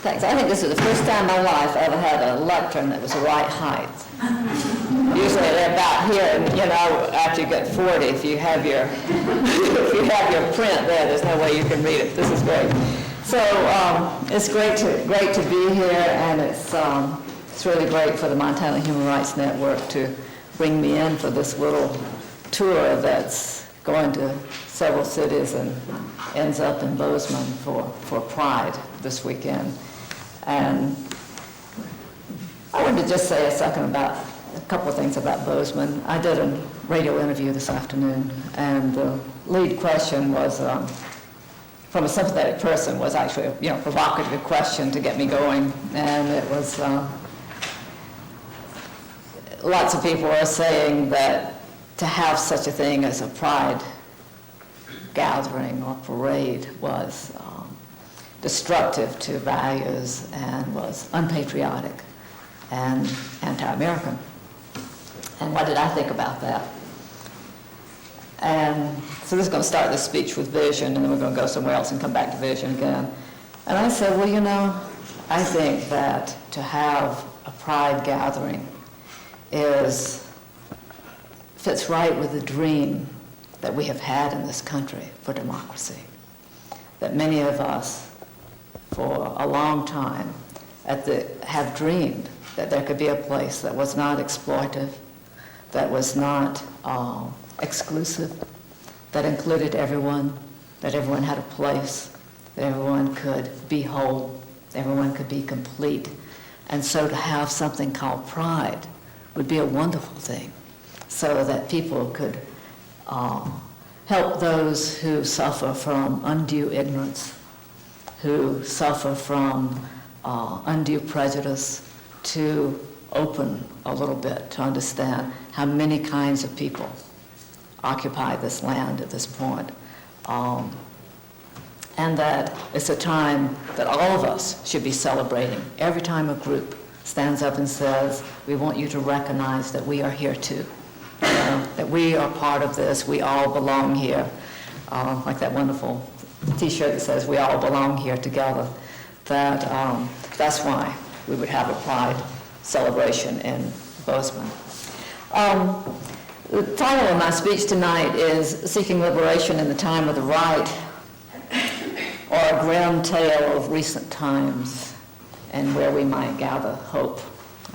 Thanks. I think this is the first time in my life I ever had a lectern that was the right height. Usually they're about here, and after you get 40, if you have your if you have your print there's no way you can read it. This is great. So it's great to be here, and it's really great for the Montana Human Rights Network to bring me in for this little tour that's going to several cities and ends up in Bozeman for Pride this weekend. And I wanted to just say a couple of things about Bozeman. I did a radio interview this afternoon, and the lead question was from a sympathetic person, was actually a provocative question to get me going, and it was lots of people are saying that to have such a thing as a Pride gathering or parade was destructive to values and was unpatriotic and anti-American. And what did I think about that? And so this is going to start the speech with vision, and then we're going to go somewhere else and come back to vision again. And I said, well, I think that to have a Pride gathering fits right with the dream that we have had in this country for democracy. That many of us, for a long time, have dreamed that there could be a place that was not exploitive, that was not exclusive, that included everyone, that everyone had a place, that everyone could be whole, everyone could be complete. And so to have something called Pride would be a wonderful thing, so that people could help those who suffer from undue ignorance, who suffer from undue prejudice, to open a little bit, to understand how many kinds of people occupy this land at this point. And that it's a time that all of us should be celebrating. Every time a group stands up and says, we want you to recognize that we are here too. That we are part of this, we all belong here. Like that wonderful t-shirt that says, we all belong here together. That's why we would have a Pride celebration in Bozeman. The title of my speech tonight is Seeking Liberation in the Time of the Right, or a grim tale of recent times and where we might gather hope,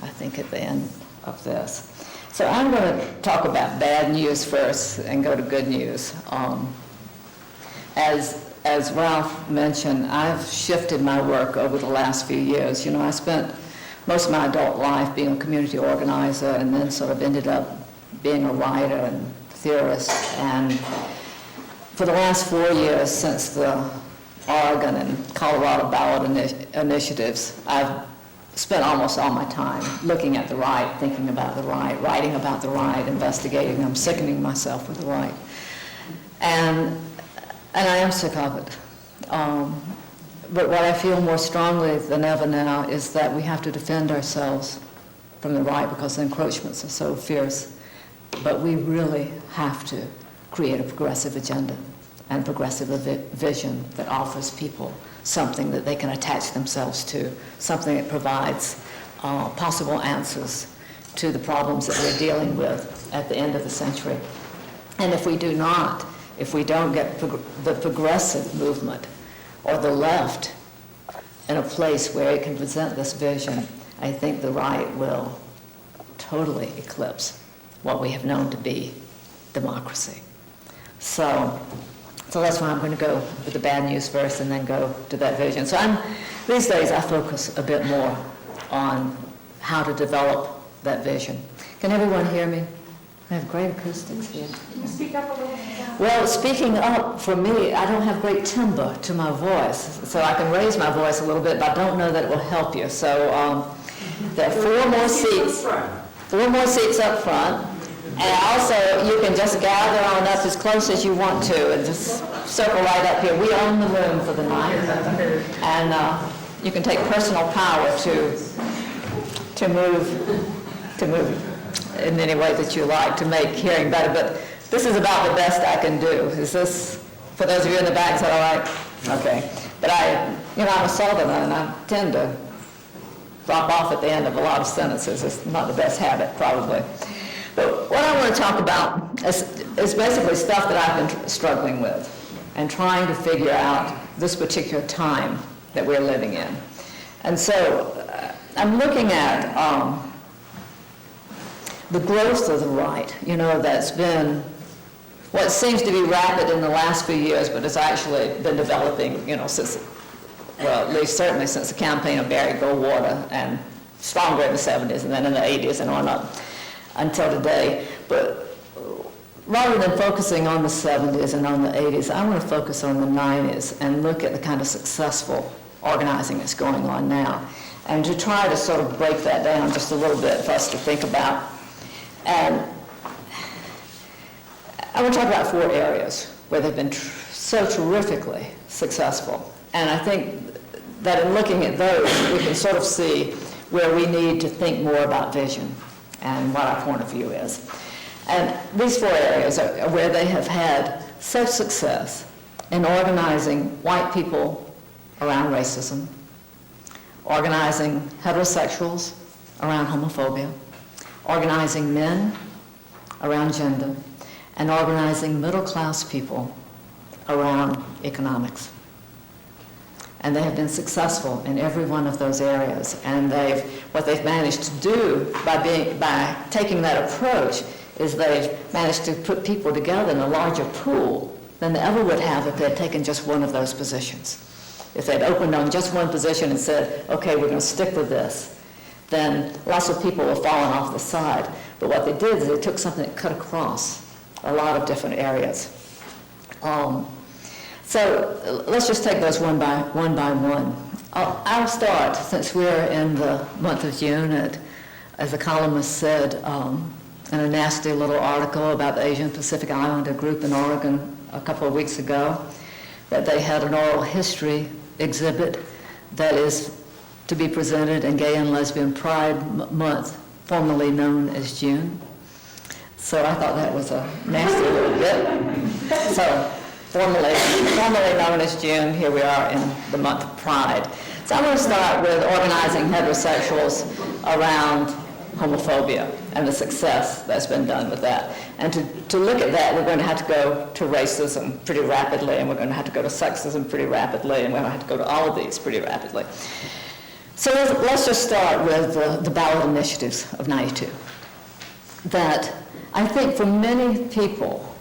I think, at the end of this. So I'm going to talk about bad news first and go to good news. As Ralph mentioned, I've shifted my work over the last few years. I spent most of my adult life being a community organizer, and then sort of ended up being a writer and theorist. And for the last 4 years, since the Oregon and Colorado ballot initiatives, I've spent almost all my time looking at the right, thinking about the right, writing about the right, investigating them, sickening myself with the right. And I am sick of it. But what I feel more strongly than ever now is that we have to defend ourselves from the right because the encroachments are so fierce. But we really have to create a progressive agenda and progressive vision that offers people something that they can attach themselves to, something that provides possible answers to the problems that we're dealing with at the end of the century. And if we don't get the progressive movement or the left in a place where it can present this vision, I think the right will totally eclipse what we have known to be democracy. So that's why I'm going to go with the bad news first and then go to that vision. So these days I focus a bit more on how to develop that vision. Can everyone hear me? I have great acoustics here. Can you speak up a little bit? Well, speaking up, for me, I don't have great timbre to my voice, so I can raise my voice a little bit, but I don't know that it will help you. So there are 4 more seats up front, and also you can just gather on up as close as you want to, and just circle right up here. We own the room for the night, and you can take personal power to move in any way that you like to make hearing better. But this is about the best I can do. Is this For those of you in the back, is that all right? Okay. But I'm a Southerner, and I tend to drop off at the end of a lot of sentences. It's not the best habit, probably. But what I want to talk about is basically stuff that I've been struggling with and trying to figure out this particular time that we're living in. And so I'm looking at the growth of the right, that's been what seems to be rapid in the last few years, but it's actually been developing, since, well, at least certainly since the campaign of Barry Goldwater, and stronger in the 70s, and then in the 80s and on up until today. But rather than focusing on the 70s and on the 80s, I want to focus on the 90s and look at the kind of successful organizing that's going on now, and to try to sort of break that down just a little bit for us to think about. And I want to talk about 4 areas where they've been so terrifically successful. And I think that in looking at those, we can sort of see where we need to think more about vision and what our point of view is. And these 4 areas are where they have had such success in organizing white people around racism, organizing heterosexuals around homophobia, organizing men around gender, and organizing middle-class people around economics. And they have been successful in every one of those areas. And what they've managed to do by taking that approach is they've managed to put people together in a larger pool than they ever would have if they had taken just one of those positions. If they'd opened on just one position and said, okay, we're going to stick with this, then lots of people were falling off the side. But what they did is they took something that cut across a lot of different areas. So let's just take those one by one. I'll start, since we're in the month of June, as the columnist said in a nasty little article about the Asian Pacific Islander group in Oregon a couple of weeks ago, that they had an oral history exhibit that is to be presented in Gay and Lesbian Pride Month, formerly known as June. So I thought that was a nasty little bit. So formerly known as June, here we are in the month of Pride. So I'm going to start with organizing heterosexuals around homophobia and the success that's been done with that. And to look at that, we're going to have to go to racism pretty rapidly, and we're going to have to go to sexism pretty rapidly, and we're going to have to go to all of these pretty rapidly. So let's just start with the ballot initiatives of '92. That I think for many people,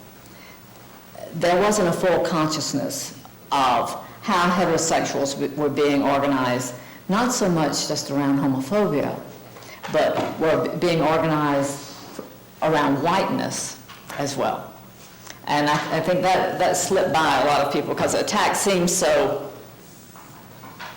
there wasn't a full consciousness of how heterosexuals were being organized, not so much just around homophobia, but were being organized around whiteness as well. And I think that slipped by a lot of people because the attack seemed so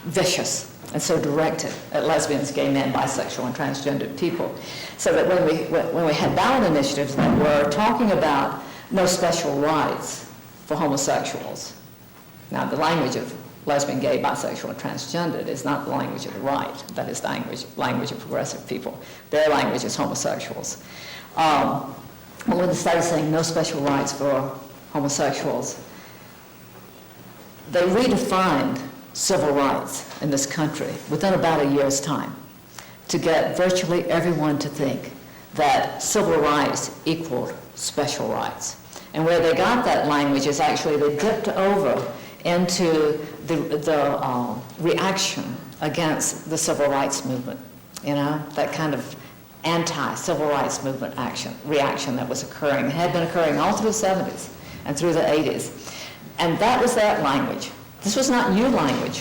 vicious and so directed at lesbians, gay men, bisexual, and transgendered people. So that when we had ballot initiatives that were talking about no special rights for homosexuals, now the language of lesbian, gay, bisexual, and transgendered is not the language of the right. That is the language of progressive people. Their language is homosexuals. When they started saying no special rights for homosexuals, they redefined civil rights in this country within about a year's time to get virtually everyone to think that civil rights equaled special rights. And where they got that language is actually they dipped over into the reaction against the civil rights movement, that kind of anti-civil rights movement reaction that was occurring. It had been occurring all through the 70s and through the 80s. And that was that language. This was not new language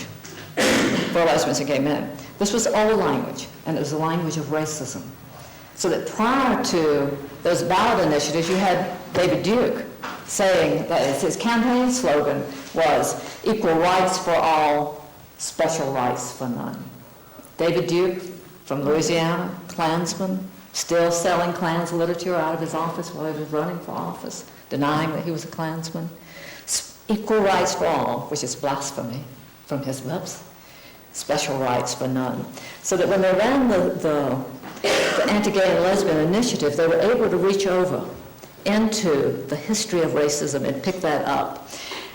for lesbians and gay men. This was old language, and it was the language of racism. So that prior to those ballot initiatives, you had David Duke saying that his campaign slogan was equal rights for all, special rights for none. David Duke from Louisiana, Klansman, still selling Klans literature out of his office while he was running for office, denying that he was a Klansman. Equal rights for all, which is blasphemy from his lips. Special rights for none. So that when they ran the anti-gay and lesbian initiative, they were able to reach over into the history of racism and pick that up.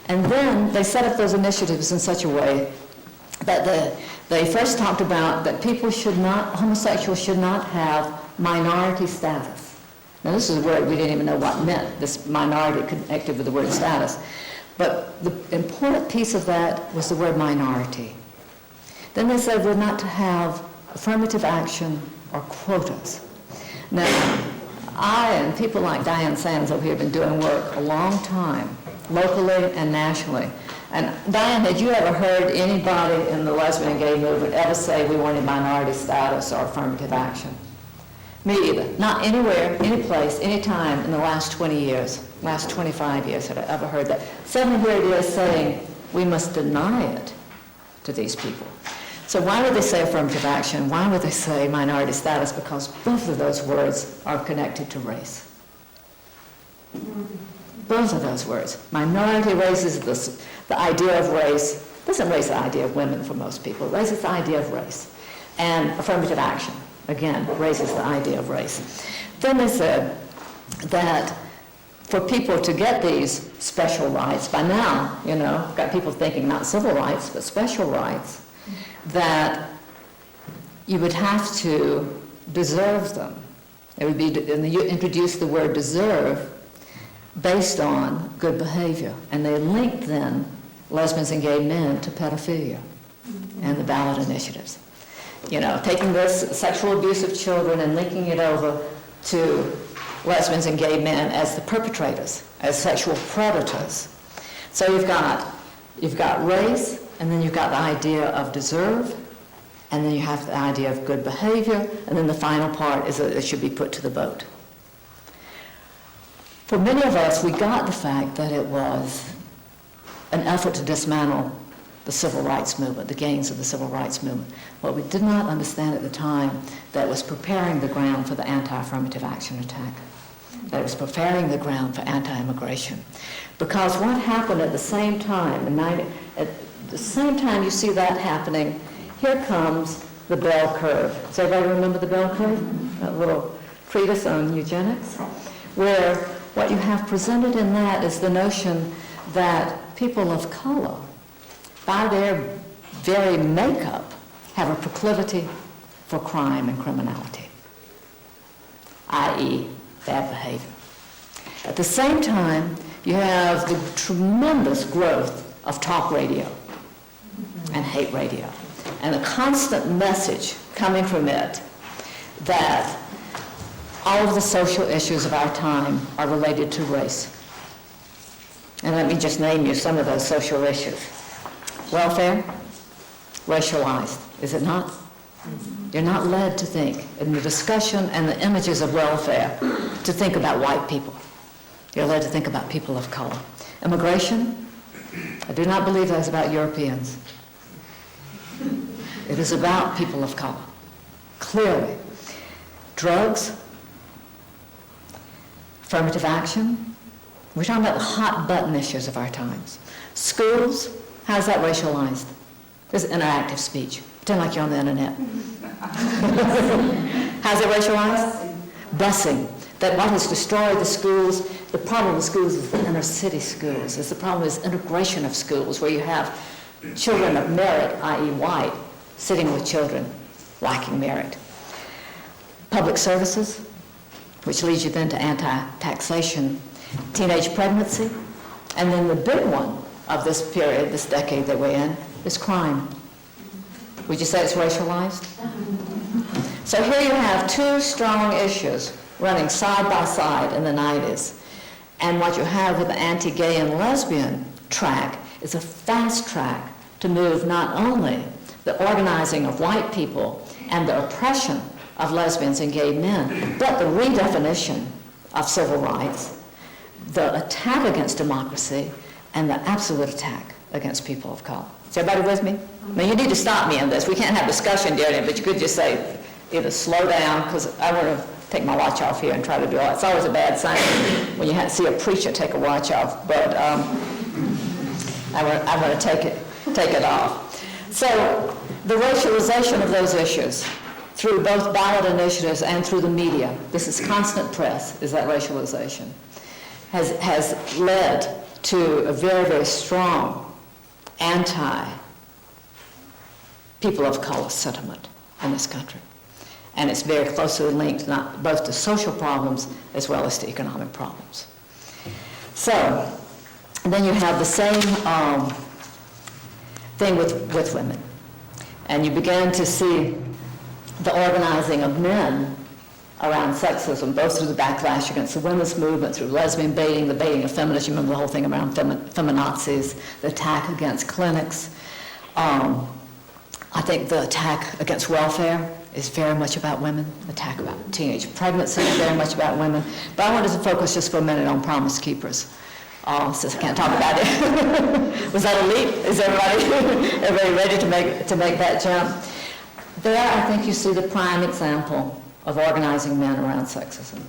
And then they set up those initiatives in such a way that they first talked about that homosexuals should not have minority status. Now this is a word we didn't even know what meant, this minority connected with the word status. But the important piece of that was the word minority. Then they said we're not to have affirmative action or quotas. Now, I and people like Diane Sands over here have been doing work a long time, locally and nationally. And Diane, had you ever heard anybody in the lesbian and gay movement ever say we wanted minority status or affirmative action? Me either. Not anywhere, any place, any time in the last 20 years, last 25 years had I ever heard that. Suddenly here it is saying we must deny it to these people. So why would they say affirmative action? Why would they say minority status? Because both of those words are connected to race. Both of those words. Minority raises the idea of race, doesn't raise the idea of women for most people, it raises the idea of race. And affirmative action, again, raises the idea of race. Then they said that for people to get these special rights, by now, got people thinking not civil rights, but special rights, that you would have to deserve them. It would be, and you introduce the word deserve based on good behavior. And they linked then lesbians and gay men to pedophilia and the ballot initiatives. Taking this sexual abuse of children and linking it over to lesbians and gay men as the perpetrators, as sexual predators. So you've got race, and then you've got the idea of deserve, and then you have the idea of good behavior, and then the final part is that it should be put to the vote. For many of us, we got the fact that it was an effort to dismantle the civil rights movement, the gains of the civil rights movement. What we did not understand at the time, that was preparing the ground for the anti-affirmative action attack. That was preparing the ground for anti-immigration. Because what happened at the same time, at the same time you see that happening, here comes the bell curve. Does everybody remember the bell curve? That little treatise on eugenics? Where what you have presented in that is the notion that people of color, by their very makeup, have a proclivity for crime and criminality, i.e., bad behavior. At the same time, you have the tremendous growth of talk radio and hate radio, and the constant message coming from it that all of the social issues of our time are related to race. And let me just name you some of those social issues. Welfare, racialized, is it not? You're not led to think, in the discussion and the images of welfare, to think about white people. You're led to think about people of color. Immigration, I do not believe that's about Europeans. It is about people of color, clearly. Drugs, affirmative action, we're talking about the hot button issues of our times. Schools, how's that racialized? There's interactive speech. Pretend like you're on the internet. How's it racialized? Busing. That what has destroyed the schools, the problem with schools is the inner city schools. The problem is integration of schools where you have children of merit, i.e. white, sitting with children lacking merit. Public services, which leads you then to anti-taxation, teenage pregnancy, and then the big one of this period, this decade that we're in, is crime. Would you say it's racialized? So here you have two strong issues running side by side in the 90s. And what you have with the anti-gay and lesbian track is a fast track to move not only the organizing of white people and the oppression of lesbians and gay men, but the redefinition of civil rights, the attack against democracy, and the absolute attack against people of color. Is everybody with me? I mean, you need to stop me in this. We can't have discussion during it, but you could just say, either slow down, because I want to take my watch off here and try to do it. It's always a bad sign when you see a preacher take a watch off, but I want to take it off. So the racialization of those issues through both ballot initiatives and through the media, this is constant press, is that racialization, has led to a very, very strong anti-people of color sentiment in this country. And it's very closely linked both to social problems as well as to economic problems. So then you have the same thing with women. And you begin to see the organizing of men around sexism, both through the backlash against the women's movement, through lesbian baiting, the baiting of feminists. You remember the whole thing around feminazis, the attack against clinics. I think the attack against welfare is very much about women. The attack about teenage pregnancy is very much about women. But I wanted to focus just for a minute on Promise Keepers, since I can't talk about it. Was that a leap? Is everybody ready to make that jump? There, I think you see the prime example of organizing men around sexism.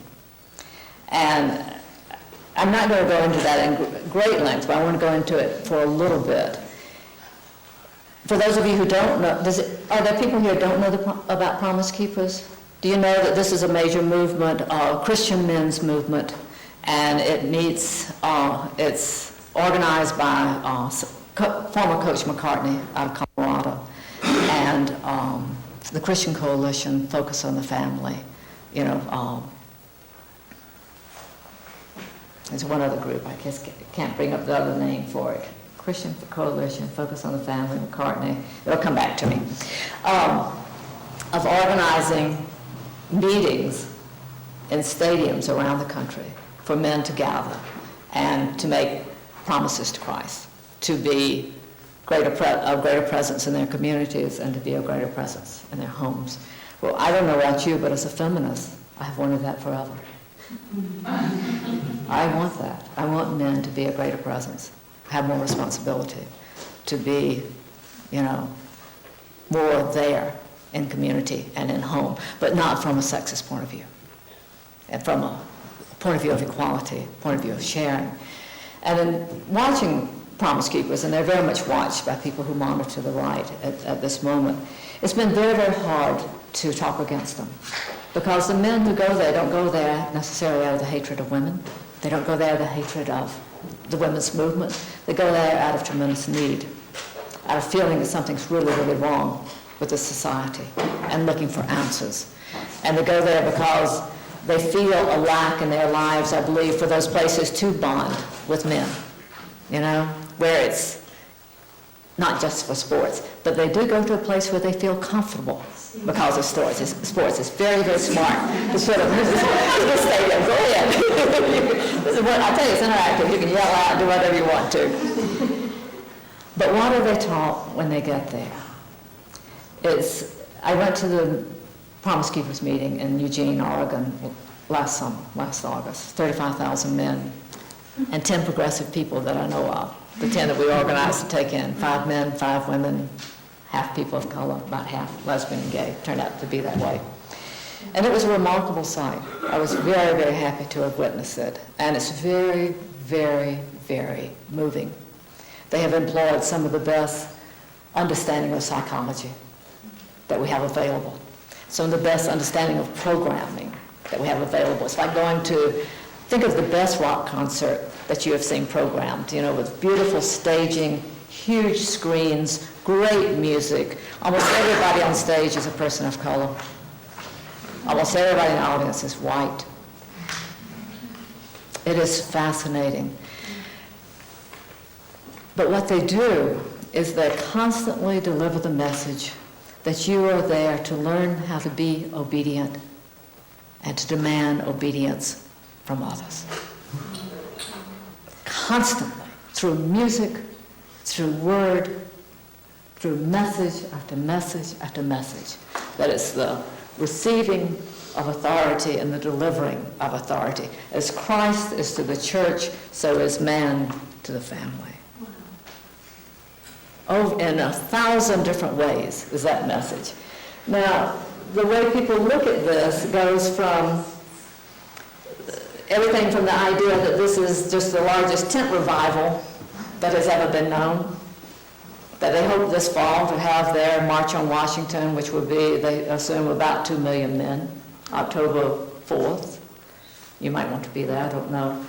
And I'm not going to go into that in great length, but I want to go into it for a little bit. For those of you who don't know, are there people here who don't know about Promise Keepers? Do you know that this is a major movement, Christian men's movement, and it meets, it's organized by former Coach McCartney out of Colorado, and the Christian Coalition, Focus on the Family, there's one other group, I guess can't bring up the other name for it. Christian Coalition, Focus on the Family, McCartney, it'll come back to me, of organizing meetings in stadiums around the country for men to gather and to make promises to Christ, to be a greater presence in their communities and to be a greater presence in their homes. Well, I don't know about you, but as a feminist, I have wanted that forever. I want that. I want men to be a greater presence, have more responsibility, to be, more there in community and in home, but not from a sexist point of view, and from a point of view of equality, point of view of sharing. And in watching Promise Keepers, and they're very much watched by people who monitor the right at this moment, it's been very, very hard to talk against them. Because the men who go there don't go there necessarily out of the hatred of women. They don't go there out of the hatred of the women's movement. They go there out of tremendous need, out of feeling that something's really, really wrong with this society and looking for answers. And they go there because they feel a lack in their lives, I believe, for those places to bond with men, where it's not just for sports, but they do go to a place where they feel comfortable because of sports. It's very, very smart to put them in this stadium. Go ahead. This is what I tell you, it's interactive. You can yell out and do whatever you want to. But what are they taught when they get there? I went to the Promise Keepers meeting in Eugene, Oregon last August. 35,000 men and 10 progressive people that I know of. The 10 that we organized to take in, 5 men, 5 women, half people of color, about half lesbian and gay. Turned out to be that way. And it was a remarkable sight. I was very, very happy to have witnessed it. And it's very, very, very moving. They have employed some of the best understanding of psychology that we have available. Some of the best understanding of programming that we have available. It's like think of the best rock concert that you have seen programmed, with beautiful staging, huge screens, great music. Almost everybody on stage is a person of color. Almost everybody in the audience is white. It is fascinating. But what they do is they constantly deliver the message that you are there to learn how to be obedient and to demand obedience from others. Constantly, through music, through word, through message after message after message. That it's the receiving of authority and the delivering of authority. As Christ is to the church, so is man to the family. Oh, in 1,000 different ways is that message. Now, the way people look at this goes from everything from the idea that this is just the largest tent revival that has ever been known, that they hope this fall to have their March on Washington, which would be, they assume, about 2 million men, October 4th. You might want to be there, I don't know.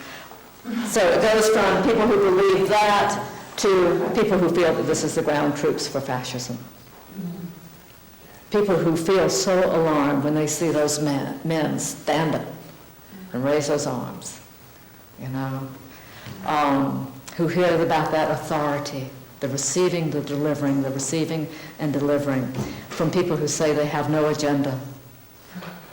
So it goes from people who believe that to people who feel that this is the ground troops for fascism. People who feel so alarmed when they see those men stand up and raise those arms, who hear about that authority, the receiving, the delivering, the receiving and delivering from people who say they have no agenda,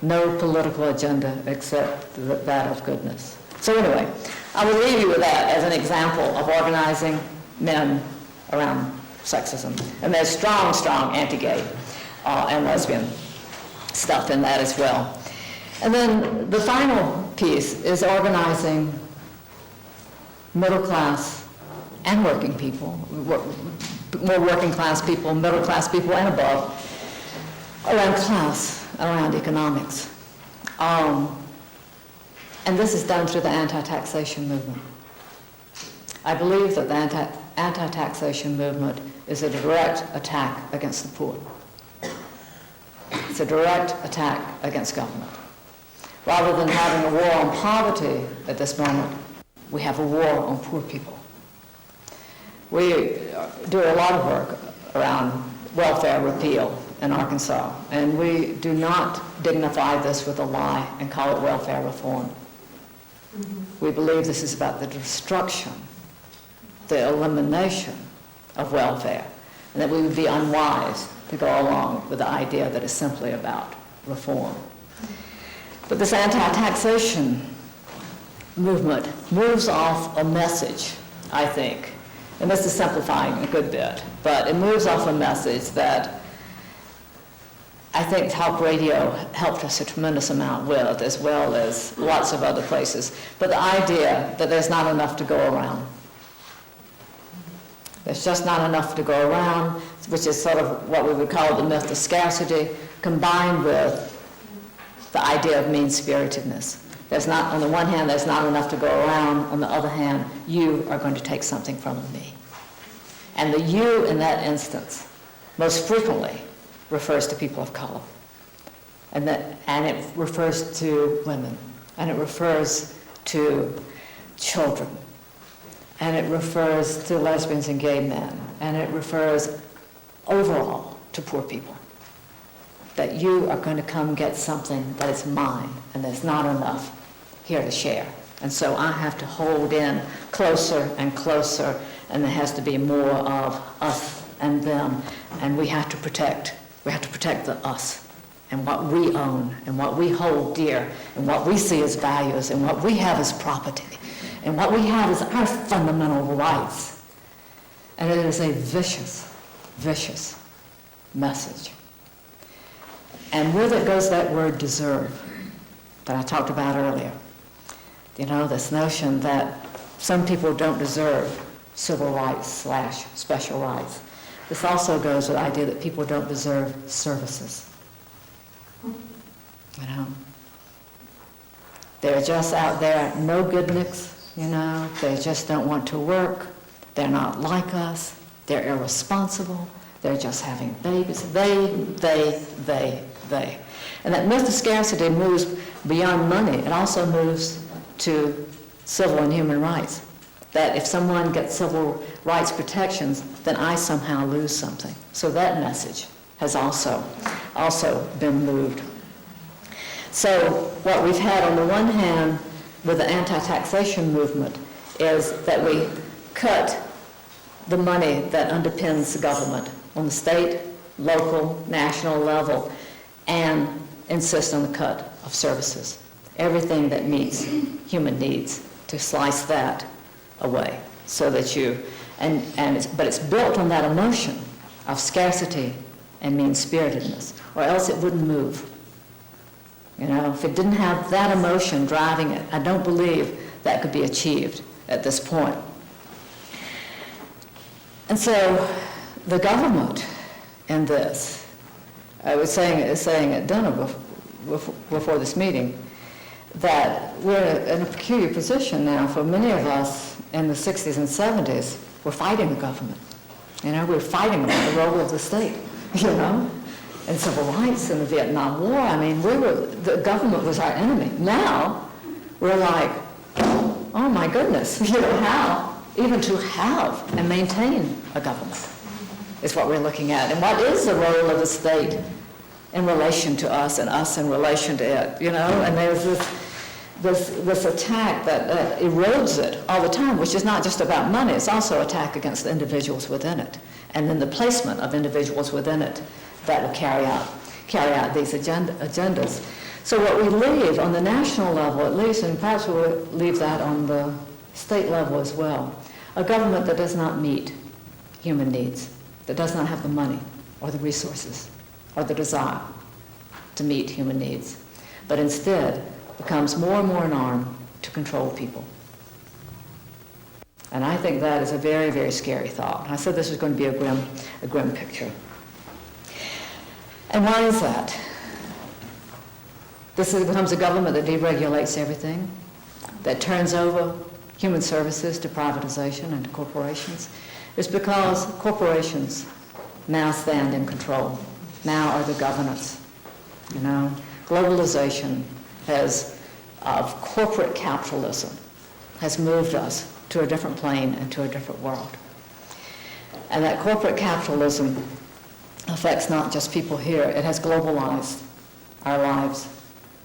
no political agenda except that of goodness. So anyway, I will leave you with that as an example of organizing men around sexism. And there's strong, strong anti-gay and lesbian stuff in that as well. And then the final piece is organizing middle class and working people, more working class people, middle class people and above, around class, around economics. And this is done through the anti-taxation movement. I believe that the anti-taxation movement is a direct attack against the poor. It's a direct attack against government. Rather than having a war on poverty at this moment, we have a war on poor people. We do a lot of work around welfare repeal in Arkansas, and we do not dignify this with a lie and call it welfare reform. We believe this is about the destruction, the elimination of welfare, and that we would be unwise to go along with the idea that it's simply about reform. But this anti-taxation movement moves off a message, I think, and this is simplifying a good bit, but it moves off a message that I think talk radio helped us a tremendous amount with, as well as lots of other places. But the idea that there's not enough to go around. There's just not enough to go around, which is sort of what we would call the myth of scarcity, combined with the idea of mean-spiritedness. There's not, on the one hand, there's not enough to go around. On the other hand, you are going to take something from me. And the you in that instance most frequently refers to people of color. And it refers to women. And it refers to children. And it refers to lesbians and gay men. And it refers overall to poor people. That you are going to come get something that is mine, and there's not enough here to share. And so I have to hold in closer and closer, and there has to be more of us and them, and we have to protect the us and what we own and what we hold dear and what we see as values and what we have as property and what we have as our fundamental rights. And it is a vicious, vicious message. And with it goes that word deserve that I talked about earlier. This notion that some people don't deserve civil rights / special rights. This also goes with the idea that people don't deserve services. They're just out there, no goodniks, they just don't want to work. They're not like us. They're irresponsible. They're just having babies. They. And that myth of scarcity moves beyond money. It also moves to civil and human rights. That if someone gets civil rights protections, then I somehow lose something. So that message has also been moved. So what we've had on the one hand with the anti-taxation movement is that we cut the money that underpins the government on the state, local, national level, and insist on the cut of services. Everything that meets human needs, to slice that away so that but it's built on that emotion of scarcity and mean-spiritedness, or else it wouldn't move. If it didn't have that emotion driving it, I don't believe that could be achieved at this point. And so the government in this, I was saying at dinner before this meeting, that we're in a peculiar position now. For many of us in the 60s and 70s, we're fighting the government. We're fighting about the role of the state, and civil rights in the Vietnam War. The government was our enemy. Now, we're like, oh my goodness, how even to have and maintain a government is what we're looking at. And what is the role of the state in relation to us and us in relation to it, And there's this attack that erodes it all the time, which is not just about money, it's also an attack against the individuals within it, and then the placement of individuals within it that will carry out these agendas. So what we leave on the national level, at least, and perhaps we'll leave that on the state level as well, a government that does not meet human needs, that does not have the money or the resources or the desire to meet human needs, but instead becomes more and more an arm to control people. And I think that is a very, very scary thought. I said this was going to be a grim picture. And why is that? This becomes a government that deregulates everything, that turns over human services to privatization and to corporations. It's because corporations now stand in control, now are the governance. Globalization of corporate capitalism has moved us to a different plane and to a different world. And that corporate capitalism affects not just people here, it has globalized our lives,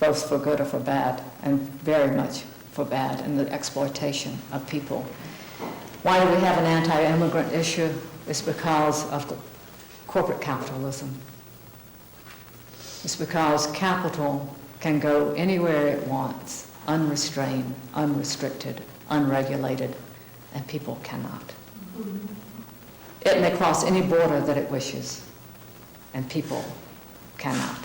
both for good or for bad, and very much for bad in the exploitation of people. Why do we have an anti-immigrant issue? It's because of corporate capitalism. It's because capital can go anywhere it wants, unrestrained, unrestricted, unregulated, and people cannot. It may cross any border that it wishes, and people cannot.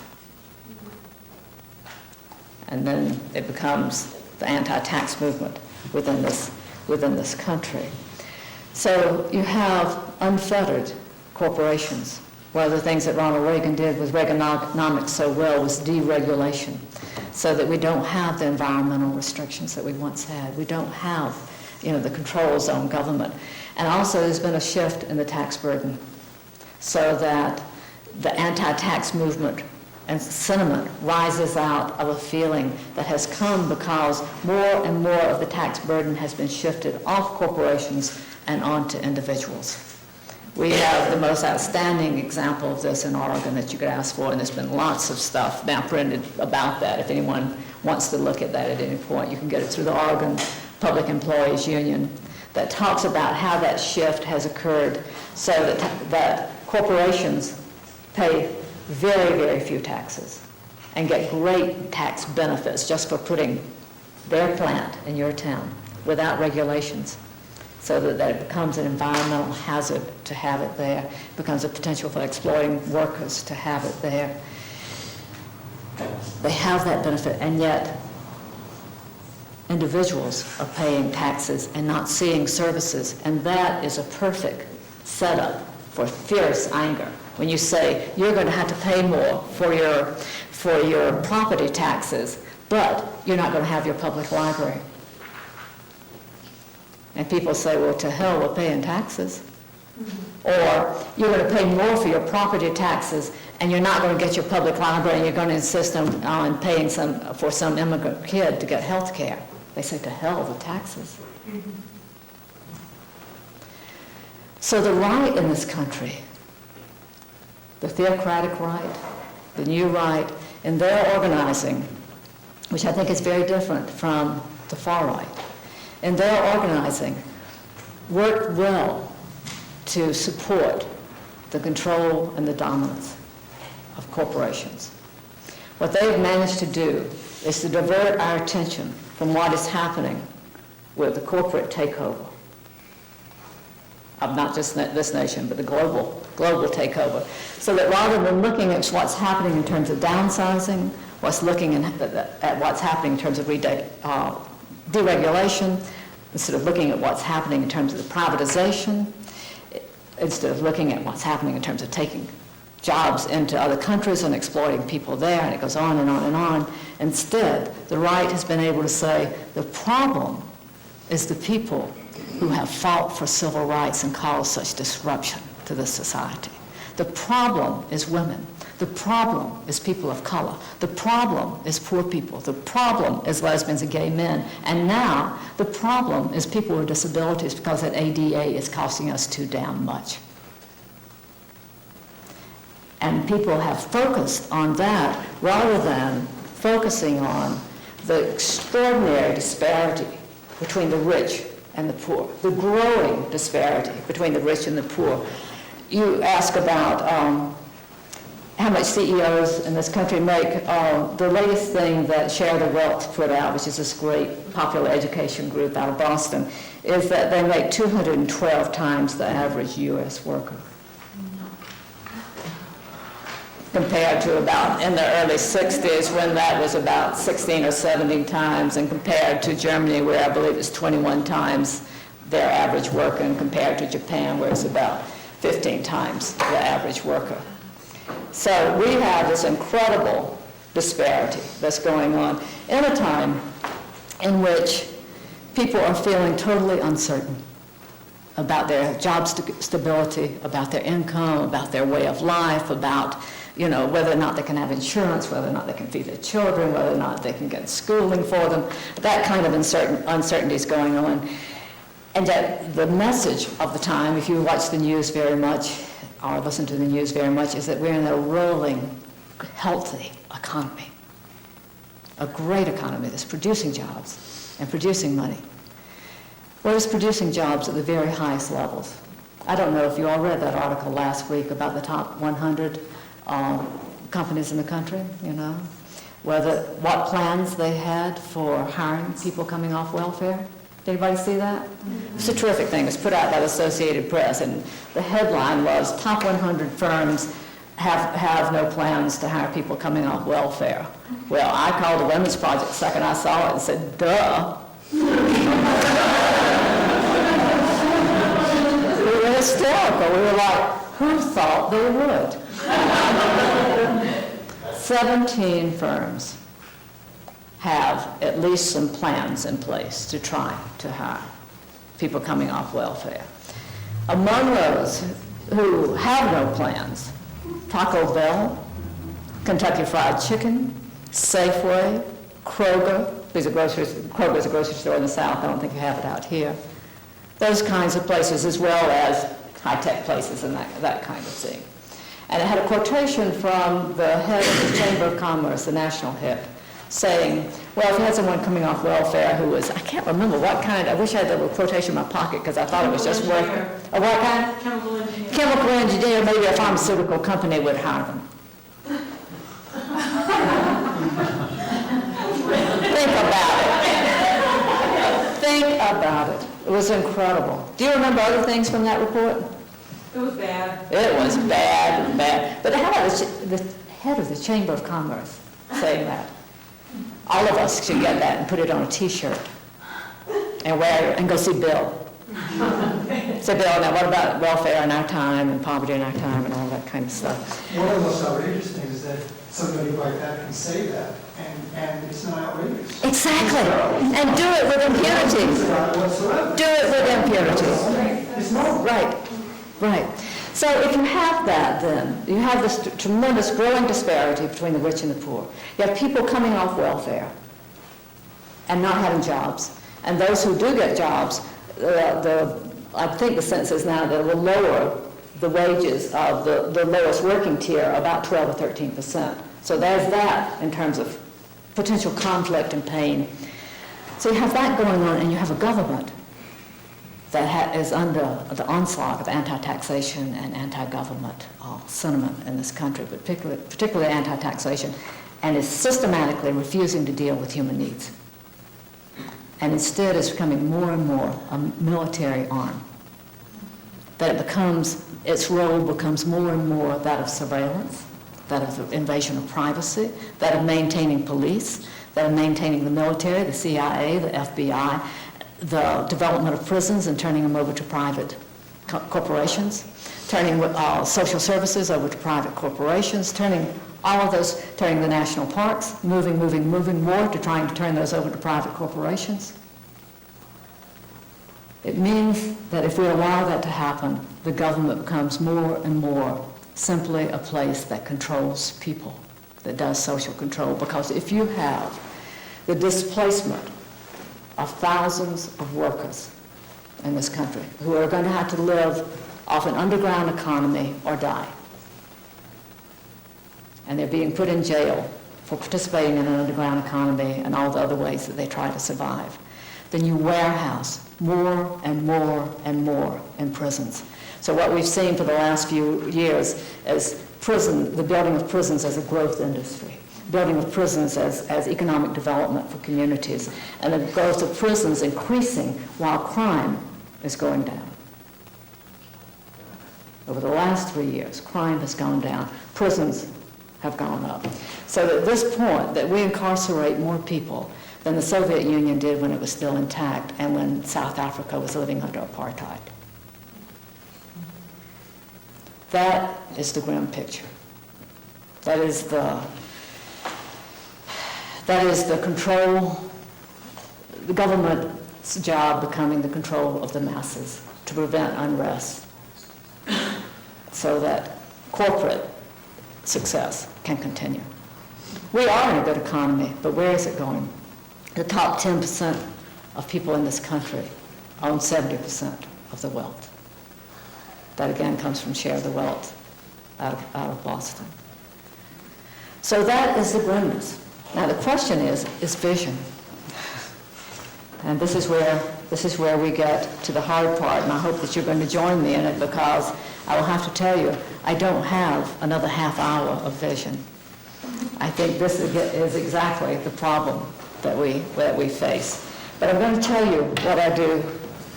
And then it becomes the anti-tax movement within this country. So you have unfettered corporations. One of the things that Ronald Reagan did with Reaganomics so well was deregulation, so that we don't have the environmental restrictions that we once had. We don't have, the controls on government. And also there's been a shift in the tax burden, so that the anti-tax movement and sentiment rises out of a feeling that has come because more and more of the tax burden has been shifted off corporations and onto individuals. We have the most outstanding example of this in Oregon that you could ask for, and there's been lots of stuff now printed about that. If anyone wants to look at that at any point, you can get it through the Oregon Public Employees Union that talks about how that shift has occurred so that corporations pay very, very few taxes and get great tax benefits just for putting their plant in your town without regulations, so that it becomes an environmental hazard to have it there, it becomes a potential for exploiting workers to have it there. They have that benefit, and yet individuals are paying taxes and not seeing services, and that is a perfect setup for fierce anger. When you say you're going to have to pay more for your property taxes, but you're not going to have your public library. And people say, well, to hell with paying taxes. Or you're going to pay more for your property taxes, and you're not going to get your public library, and you're going to insist on paying for some immigrant kid to get health care. They say, to hell with taxes. So the right in this country, the theocratic right, the new right, in their organizing, which I think is very different from the far right, in their organizing, work well to support the control and the dominance of corporations. What they have managed to do is to divert our attention from what is happening with the corporate takeover of not just this nation, but the global takeover. So that rather than looking at what's happening in terms of downsizing, looking at what's happening in terms of deregulation, instead of looking at what's happening in terms of the privatization, instead of looking at what's happening in terms of taking jobs into other countries and exploiting people there, and it goes on and on and on. Instead, the right has been able to say the problem is the people who have fought for civil rights and caused such disruption to this society. The problem is women. The problem is people of color. The problem is poor people. The problem is lesbians and gay men. And now the problem is people with disabilities because that ADA is costing us too damn much. And people have focused on that rather than focusing on the extraordinary disparity between the rich and the poor, the growing disparity between the rich and the poor. You ask about how much CEOs in this country make. The latest thing that Share the Wealth put out, which is this great popular education group out of Boston, is that they make 212 times the average U.S. worker, compared to about in the early 60s when that was about 16 or 17 times, and compared to Germany where I believe it's 21 times their average worker, and compared to Japan where it's about 15 times the average worker. So we have this incredible disparity that's going on in a time in which people are feeling totally uncertain about their job stability, about their income, about their way of life, about whether or not they can have insurance, whether or not they can feed their children, whether or not they can get schooling for them. That kind of uncertainty is going on. And yet the message of the time, if you watch the news very much, or listen to the news very much, is that we're in a rolling, healthy economy. A great economy that's producing jobs and producing money. Well, it's producing jobs at the very highest levels. I don't know if you all read that article last week about the top 100 companies in the country, what plans they had for hiring people coming off welfare. Did anybody see that? It's a terrific thing. It was put out by the Associated Press, and the headline was, top 100 firms have no plans to hire people coming off welfare. Well, I called the Women's Project the second I saw it and said, duh. We were hysterical. We were like, who thought they would? 17 firms have at least some plans in place to try to hire people coming off welfare. Among those who have no plans, Taco Bell, Kentucky Fried Chicken, Safeway, Kroger. Kroger's a grocery store in the South. I don't think you have it out here. Those kinds of places, as well as high-tech places and that kind of thing. And it had a quotation from the head of the Chamber of Commerce, the national head, saying, well, if you had someone coming off welfare who was, I can't remember what kind, I wish I had the little quotation in my pocket because I thought it was just worth it. A what kind? Chemical engineer. Chemical engineer, maybe a pharmaceutical company would hire them. Think about it. Think about it. It was incredible. Do you remember other things from that report? It was bad. It was bad, bad. But how about the head of the Chamber of Commerce saying that? All of us should get that and put it on a T-shirt and wear it and go see Bill. Say, Bill, now what about welfare in our time and poverty in our time and all that kind of stuff? One of the most outrageous things is that somebody like that can say that, and it's not outrageous. Exactly. And do it with impunity. It's not whatsoever. Do it with impunity. It's not. Right, right. So if you have that, then, you have this tremendous growing disparity between the rich and the poor. You have people coming off welfare and not having jobs. And those who do get jobs, I think the sense is now that will lower the wages of the lowest working tier about 12 or 13%. So there's that in terms of potential conflict and pain. So you have that going on, and you have a government that is under the onslaught of anti-taxation and anti-government sentiment in this country, but particularly anti-taxation, and is systematically refusing to deal with human needs. And instead is becoming more and more a military arm. That its role becomes more and more that of surveillance, that of the invasion of privacy, that of maintaining police, that of maintaining the military, the CIA, the FBI, the development of prisons and turning them over to private corporations, turning social services over to private corporations, turning all of those, turning the national parks, moving more to trying to turn those over to private corporations. It means that if we allow that to happen, the government becomes more and more simply a place that controls people, that does social control. Because if you have the displacement of thousands of workers in this country who are going to have to live off an underground economy or die, and they're being put in jail for participating in an underground economy and all the other ways that they try to survive, then you warehouse more and more and more in prisons. So what we've seen for the last few years is the building of prisons as a growth industry, building of prisons as economic development for communities, and the growth of prisons increasing while crime is going down. Over the last 3 years, crime has gone down. Prisons have gone up. So at this point, that we incarcerate more people than the Soviet Union did when it was still intact and when South Africa was living under apartheid. That is the grim picture. That is the control, the government's job becoming the control of the masses to prevent unrest so that corporate success can continue. We are in a good economy, but where is it going? The top 10% of people in this country own 70% of the wealth. That again comes from Share the Wealth out of Boston. So that is the grimness. Now the question is vision. And this is where we get to the hard part, and I hope that you're going to join me in it, because I will have to tell you, I don't have another half hour of vision. I think this is exactly the problem that we face. But I'm going to tell you what I do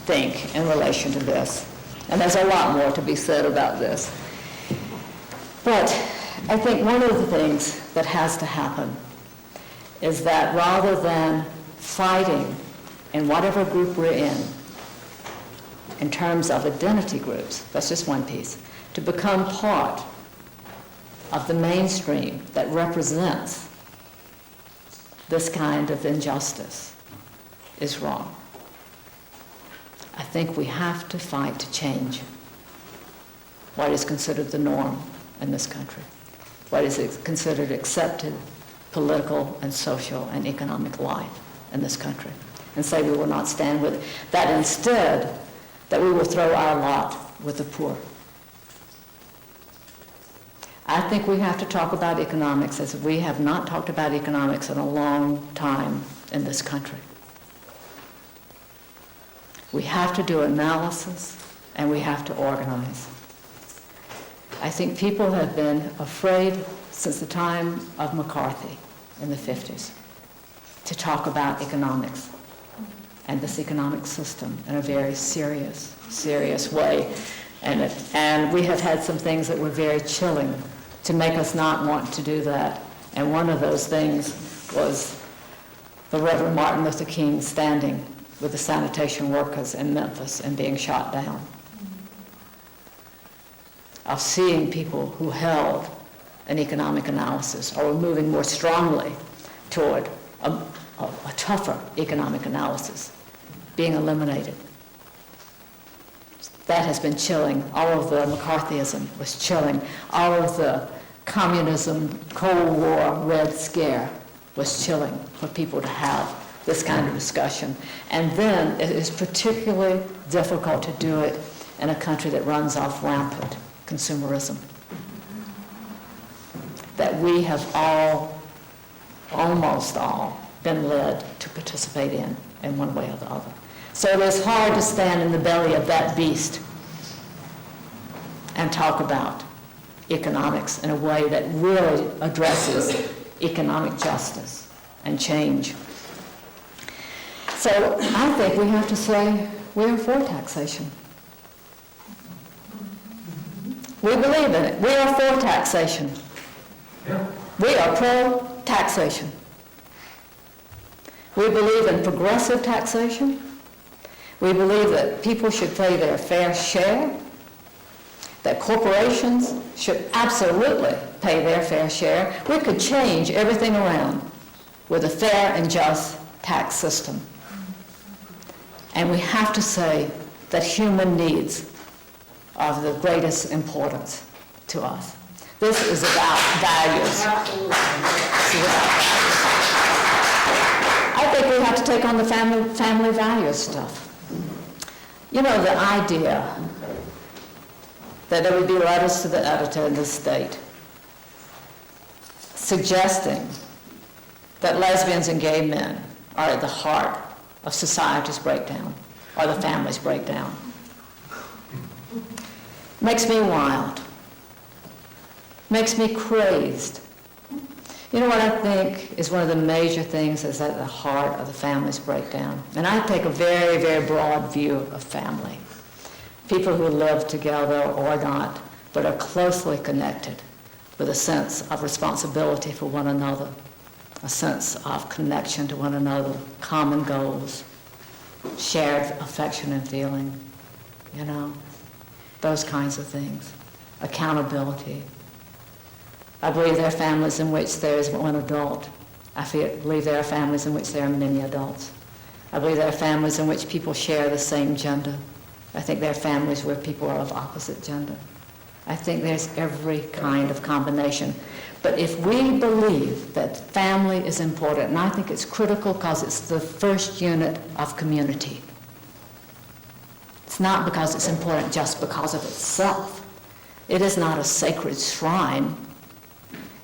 think in relation to this. And there's a lot more to be said about this. But I think one of the things that has to happen is that rather than fighting in whatever group we're in terms of identity groups, that's just one piece, to become part of the mainstream that represents this kind of injustice is wrong. I think we have to fight to change what is considered the norm in this country, what is considered accepted political and social and economic life in this country, and say we will not stand with it. That instead, that we will throw our lot with the poor. I think we have to talk about economics as we have not talked about economics in a long time in this country. We have to do analysis, and we have to organize. I think people have been afraid since the time of McCarthy in the 50s to talk about economics and this economic system in a very serious way. And we have had some things that were very chilling to make us not want to do that. And one of those things was the Reverend Martin Luther King standing with the sanitation workers in Memphis and being shot down. Of seeing people who held an economic analysis or were moving more strongly toward a tougher economic analysis being eliminated. That has been chilling. All of the McCarthyism was chilling. All of the communism, Cold War, Red Scare was chilling for people to have this kind of discussion. And then it is particularly difficult to do it in a country that runs off rampant consumerism, that we have almost all, been led to participate in one way or the other. So it is hard to stand in the belly of that beast and talk about economics in a way that really addresses economic justice and change. So I think we have to say we are for taxation. We believe in it. We are for taxation. Yeah. We are pro-taxation. We believe in progressive taxation. We believe that people should pay their fair share, that corporations should absolutely pay their fair share. We could change everything around with a fair and just tax system. And we have to say that human needs are of the greatest importance to us. This is about values. Absolutely. This is about values. I think we have to take on the family values stuff. You know, the idea that there would be letters to the editor in this state suggesting that lesbians and gay men are at the heart of society's breakdown, or the family's breakdown, makes me wild, makes me crazed. You know what I think is one of the major things is at the heart of the family's breakdown? And I take a very, very broad view of family. People who live together or not, but are closely connected with a sense of responsibility for one another, a sense of connection to one another, common goals, shared affection and feeling, you know, those kinds of things, accountability. I believe there are families in which there is one adult. I believe there are families in which there are many adults. I believe there are families in which people share the same gender. I think there are families where people are of opposite gender. I think there's every kind of combination. But if we believe that family is important, and I think it's critical because it's the first unit of community. It's not because it's important just because of itself. It is not a sacred shrine.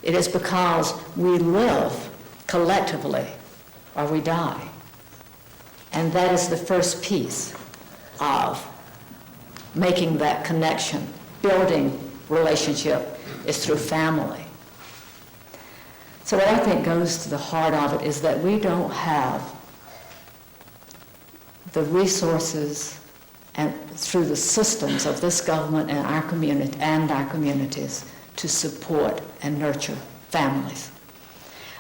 It is because we live collectively or we die. And that is the first piece of making that connection, building relationship, is through family. So what I think goes to the heart of it is that we don't have the resources and through the systems of this government and our community and our communities to support and nurture families.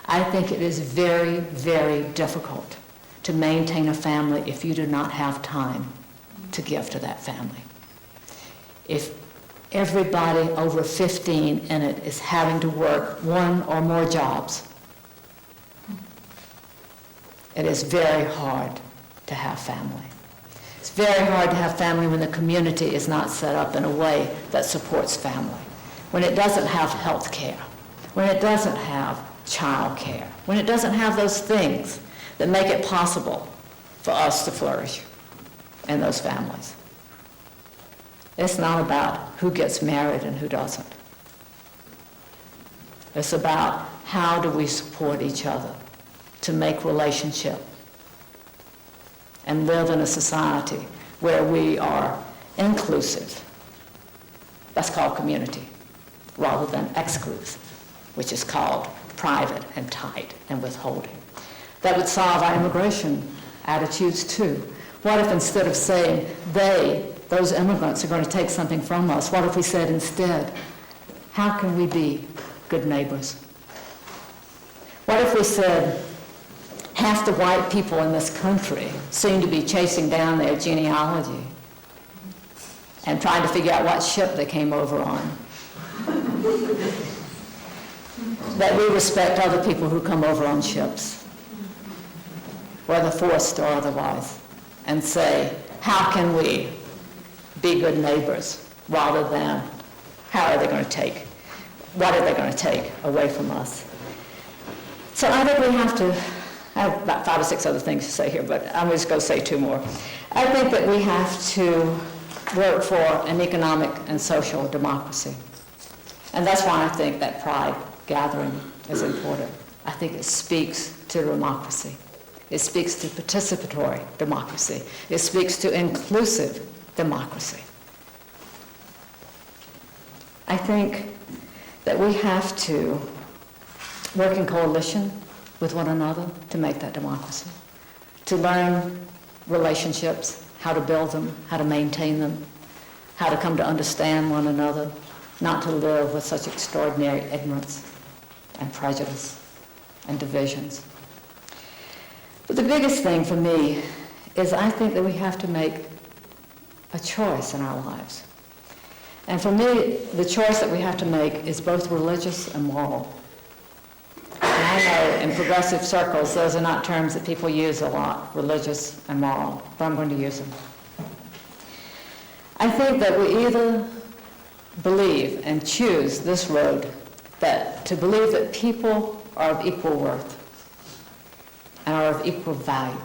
I think it is very, very difficult to maintain a family if you do not have time to give to that family. If everybody over 15 in it is having to work one or more jobs, it is very hard to have family. It's very hard to have family when the community is not set up in a way that supports family, when it doesn't have health care, when it doesn't have child care, when it doesn't have those things that make it possible for us to flourish in those families. It's not about who gets married and who doesn't. It's about how do we support each other to make relationship and live in a society where we are inclusive. That's called community, rather than exclusive, which is called private and tight and withholding. That would solve our immigration attitudes too. What if instead of saying those immigrants are going to take something from us, what if we said instead, how can we be good neighbors? What if we said, half the white people in this country seem to be chasing down their genealogy and trying to figure out what ship they came over on. That we respect other people who come over on ships, whether forced or otherwise, and say, how can we be good neighbors rather than what are they going to take away from us? So I think we have to, I have about 5 or 6 other things to say here, but I'm just going to say 2 more. I think that we have to work for an economic and social democracy. And that's why I think that Pride gathering is important. I think it speaks to democracy. It speaks to participatory democracy. It speaks to inclusive democracy. I think that we have to work in coalition with one another to make that democracy, to learn relationships, how to build them, how to maintain them, how to come to understand one another, not to live with such extraordinary ignorance and prejudice and divisions. But the biggest thing for me is I think that we have to make a choice in our lives. And for me, the choice that we have to make is both religious and moral. And I know in progressive circles, those are not terms that people use a lot, religious and moral, but I'm going to use them. I think that we either believe and choose this road, that to believe that people are of equal worth and are of equal value,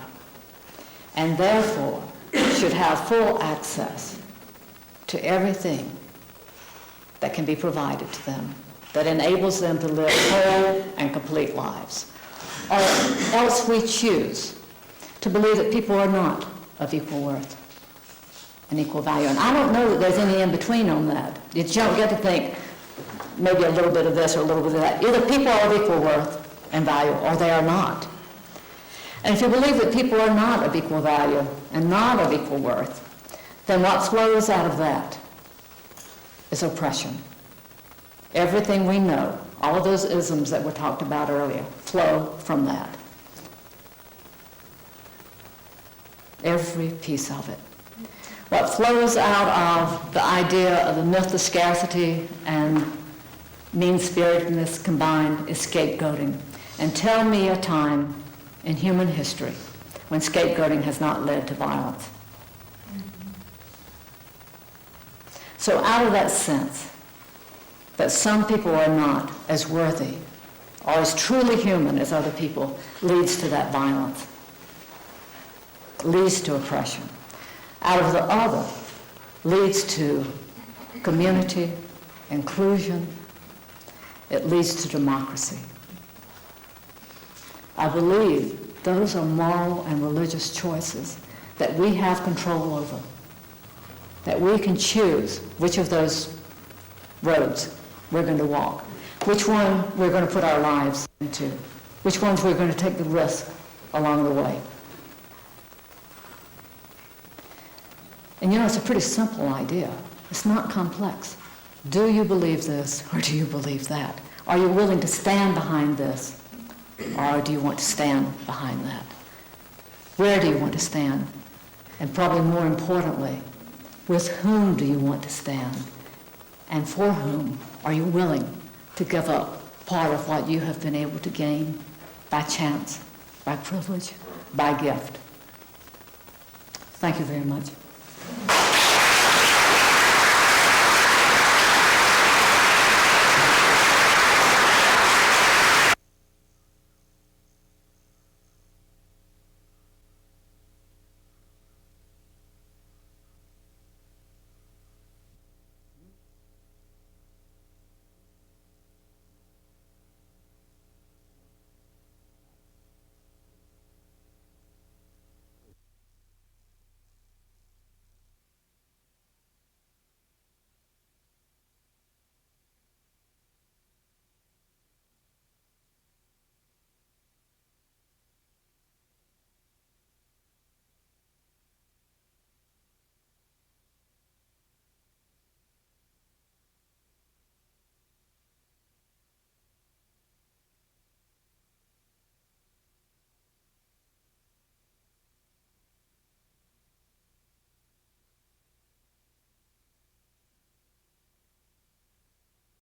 and therefore should have full access to everything that can be provided to them, that enables them to live whole and complete lives. Or else we choose to believe that people are not of equal worth and equal value. And I don't know that there's any in between on that. You don't get to think maybe a little bit of this or a little bit of that. Either people are of equal worth and value or they are not. And if you believe that people are not of equal value and not of equal worth, then what flows out of that is oppression. Everything we know, all of those isms that were talked about earlier, flow from that. Every piece of it. What flows out of the idea of the myth of scarcity and mean-spiritedness combined is scapegoating. And tell me a time in human history when scapegoating has not led to violence. So out of that sense that some people are not as worthy or as truly human as other people leads to that violence, leads to oppression. Out of the other leads to community, inclusion, it leads to democracy. I believe those are moral and religious choices that we have control over, that we can choose which of those roads we're going to walk, which one we're going to put our lives into, which ones we're going to take the risk along the way. And you know, it's a pretty simple idea. It's not complex. Do you believe this or do you believe that? Are you willing to stand behind this or do you want to stand behind that? Where do you want to stand? And probably more importantly, with whom do you want to stand? And for whom are you willing to give up part of what you have been able to gain by chance, by privilege, by gift? Thank you very much.